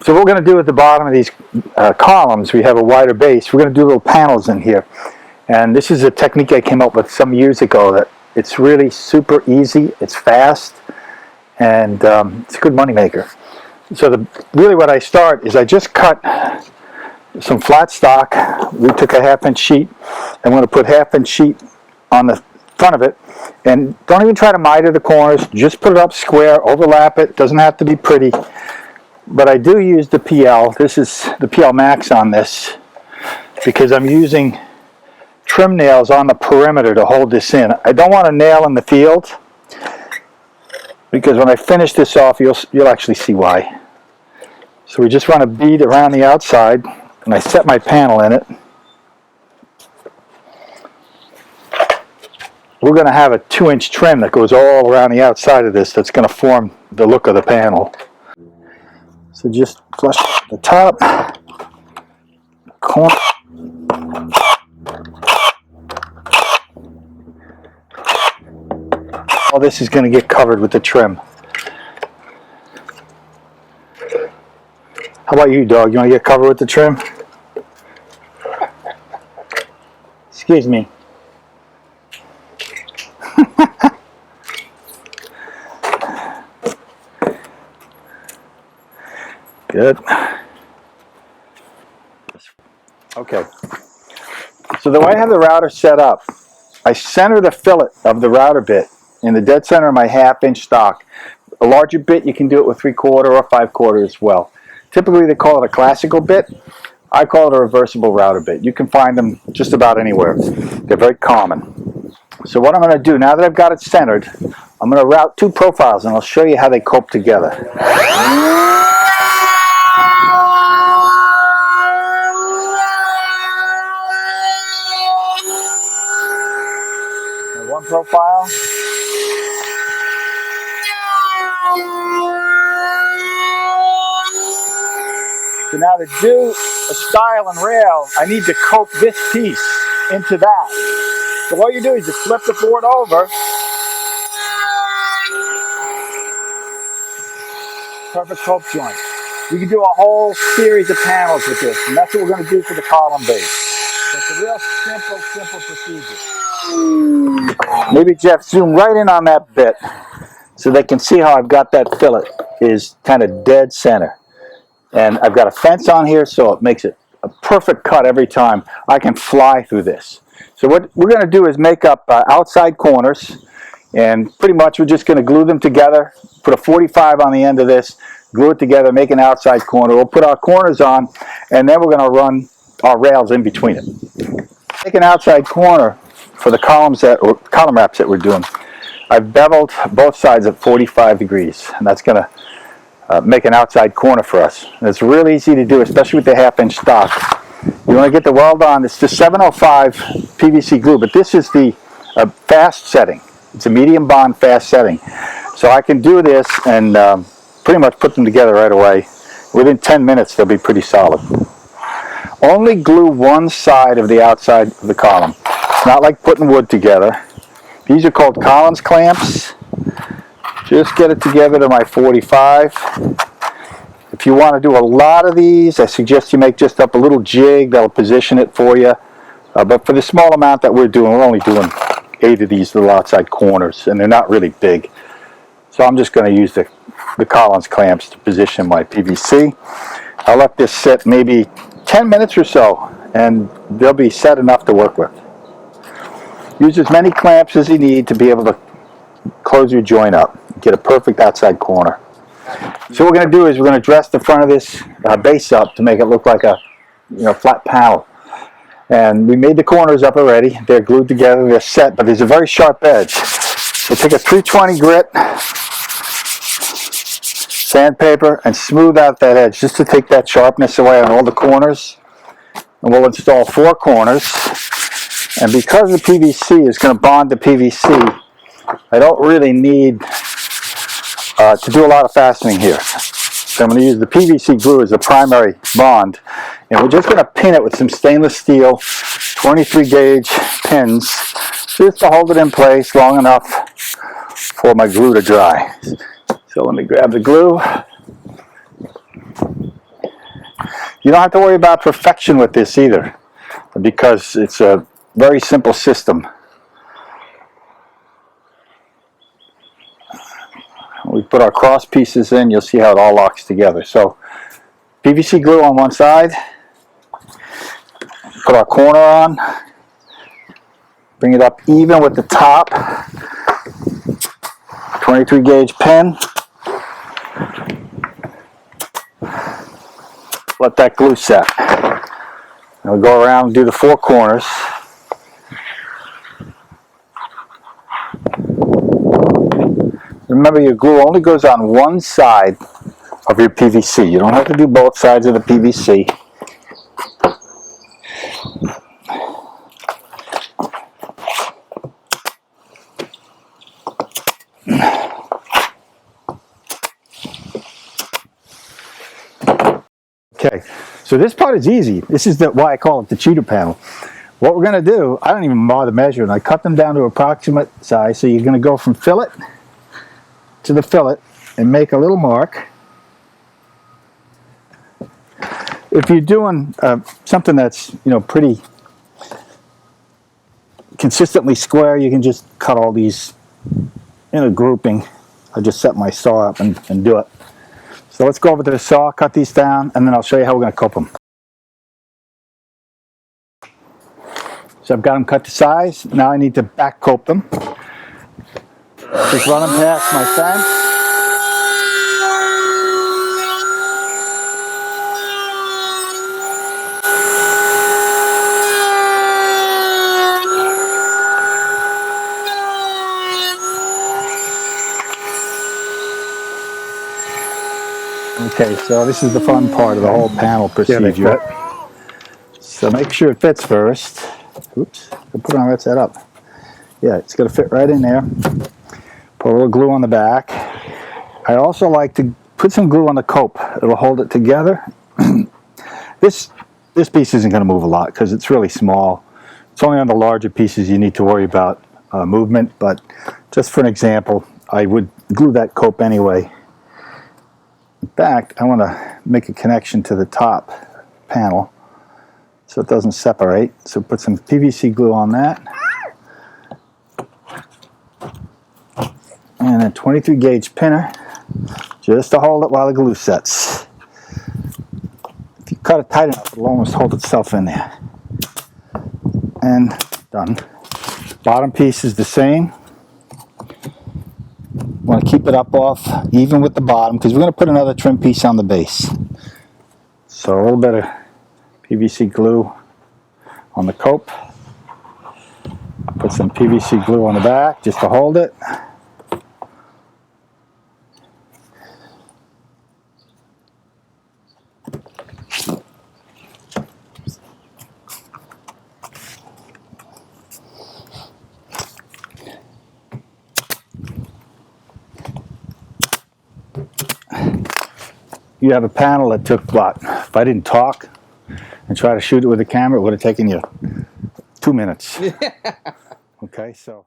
So what we're going to do at the bottom of these columns, we have a wider base. We're going to do little panels in here. And this is a technique I came up with some years ago that it's really super easy, it's fast, and it's a good money maker. So really what I start is I just cut some flat stock. We took a 1/2 inch sheet. I'm going to put 1/2 inch sheet on the front of it. And don't even try to miter the corners. Just put it up square, overlap it. Doesn't have to be pretty. But I do use the PL. This is the PL Max on this because I'm using trim nails on the perimeter to hold this in. I don't want a nail in the field because when I finish this off, you'll actually see why. So we just want to bead around the outside, and I set my panel in it. We're going to have a 2-inch trim that goes all around the outside of this that's going to form the look of the panel. So just flush the top, corner. All this is going to get covered with the trim. How about you, dog? You want to get covered with the trim? Excuse me. Good. Okay. So the way I have the router set up, I center the fillet of the router bit in the dead center of my 1/2 inch stock. A larger bit, you can do it with 3/4 or 5/4 as well. Typically they call it a classical bit. I call it a reversible router bit. You can find them just about anywhere. They're very common. So what I'm going to do, now that I've got it centered, I'm going to route 2 profiles and I'll show you how they cope together. One profile. So now to do a stile and rail, I need to cope this piece into that. So what you do is you flip the board over. Perfect cope joint. You can do a whole series of panels with this, and that's what we're going to do for the column base. So it's a real simple procedure. Maybe Jeff, zoom right in on that bit so they can see how I've got that fillet is kind of dead center. And I've got a fence on here, so it makes it a perfect cut every time. I can fly through this. So what we're going to do is make up outside corners, and pretty much we're just going to glue them together, put a 45 on the end of this, glue it together, make an outside corner. We'll put our corners on, and then we're going to run our rails in between it. Make an outside corner for the column wraps that we're doing. I've beveled both sides at 45 degrees, and that's going to make an outside corner for us. And it's really easy to do, especially with the 1/2 inch stock. You want to get the weld on. It's the 705 PVC glue, but this is the fast setting. It's a medium bond fast setting. So I can do this and pretty much put them together right away. Within 10 minutes, they'll be pretty solid. Only glue one side of the outside of the column. It's not like putting wood together. These are called Collins clamps. Just get it together to my 45. If you want to do a lot of these, I suggest you make just up a little jig that'll position it for you. But for the small amount that we're only doing 8 of these little outside corners, and they're not really big. So I'm just going to use the Collins clamps to position my PVC. I'll let this sit maybe 10 minutes or so, and they'll be set enough to work with. Use as many clamps as you need to be able to close your joint up. Get a perfect outside corner. So what we're going to do is we're going to dress the front of this base up to make it look like a flat panel. And we made the corners up already. They're glued together, they're set, but there's a very sharp edge. So take a 320 grit, sandpaper, and smooth out that edge just to take that sharpness away on all the corners. And we'll install 4 corners. And because the PVC is going to bond to PVC, I don't really need to do a lot of fastening here. So I'm going to use the PVC glue as the primary bond, and we're just going to pin it with some stainless steel 23 gauge pins just to hold it in place long enough for my glue to dry. So let me grab the glue. You don't have to worry about perfection with this either, because it's a very simple system. We put our cross pieces in, you'll see how it all locks together. So PVC glue on one side, put our corner on, bring it up even with the top, 23 gauge pin, let that glue set. And we go around and do the four corners. Remember, your glue only goes on one side of your PVC. You don't have to do both sides of the PVC. Okay, so this part is easy. This is why I call it the cheater panel. What we're going to do, I don't even bother measuring. I cut them down to approximate size. So you're going to go from fillet to the fillet and make a little mark. If you're doing something that's, you know, pretty consistently square, you can just cut all these in a grouping. I'll just set my saw up and do it. So let's go over to the saw, cut these down, and then I'll show you how we're going to cope them. So I've got them cut to size. Now I need to back cope them. Just run them past my fence. Okay, so this is the fun part of the whole panel procedure. So make sure it fits first. Oops, I'll put it on right side up. Yeah, it's going to fit right in there. Put a little glue on the back. I also like to put some glue on the cope. It'll hold it together. This piece isn't going to move a lot because it's really small. It's only on the larger pieces you need to worry about movement, but just for an example, I would glue that cope anyway. In fact, I want to make a connection to the top panel so it doesn't separate. So put some PVC glue on that. And a 23 gauge pinner just to hold it while the glue sets. If you cut it tight enough, it'll almost hold itself in there. And done. Bottom piece is the same. Want to keep it up off even with the bottom because we're going to put another trim piece on the base. So a little bit of PVC glue on the cope. Put some PVC glue on the back just to hold it. You have a panel that took what? If I didn't talk and try to shoot it with a camera, it would have taken you 2 minutes. Okay, so.